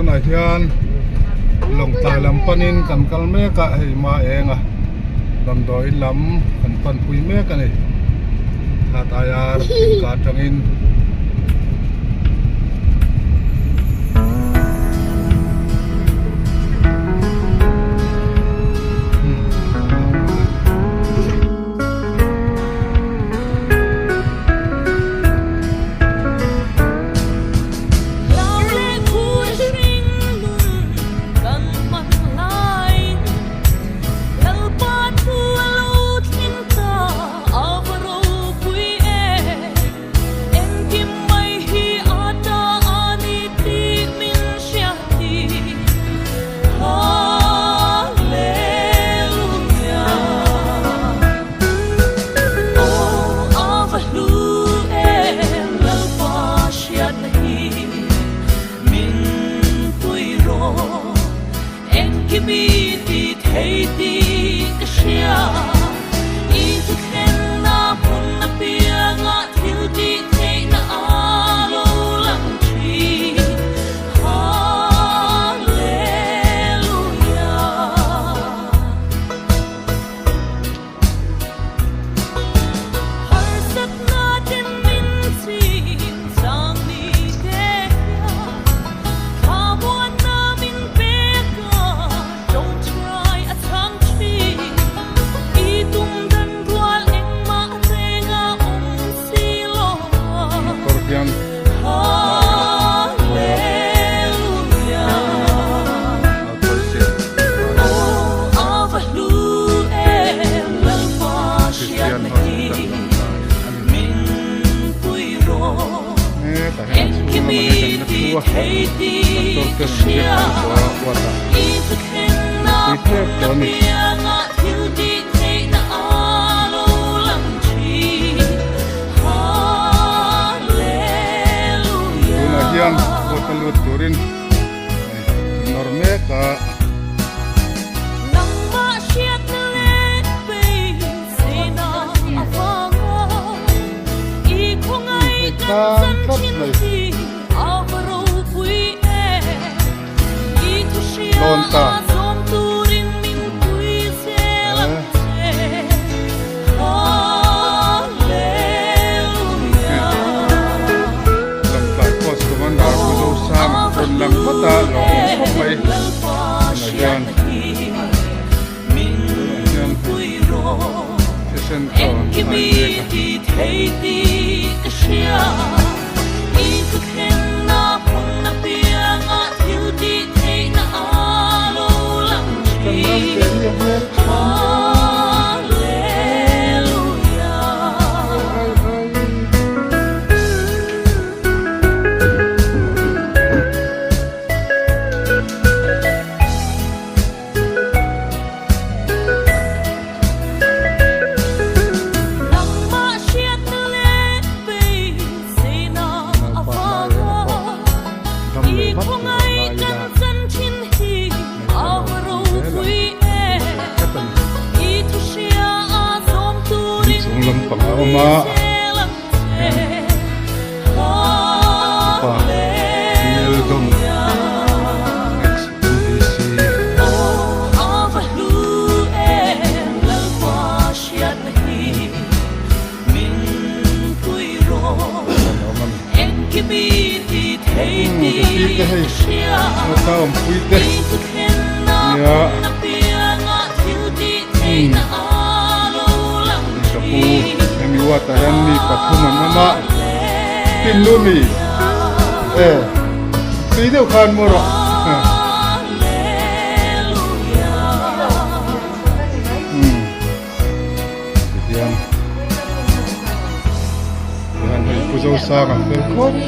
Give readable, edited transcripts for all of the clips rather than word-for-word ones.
này thiên lòng tài làm panin cần cal me cả hay mà em à làm đôi lắm cần pan pui me cả này thà tài à cả trong in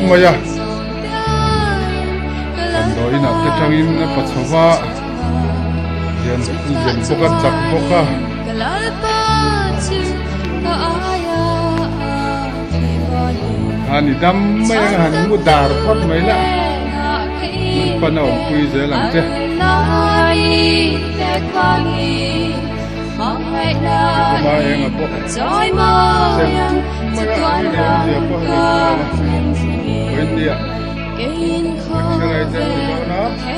Maya Damdawi-In petangin patsawa yan bukan cak boka hani damay hani mudar pat may la panahon pui lang je kumain nga po India. Next year I tell you now.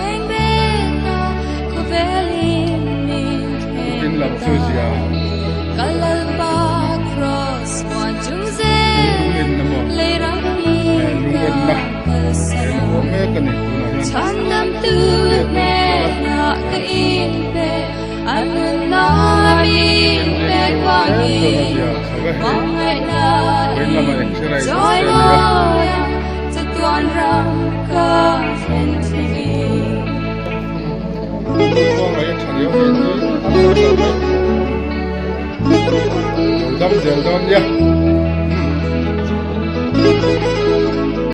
kainte anun nami pekwangi mangai na joy moya satuan ram ka sentini Dam dam ya.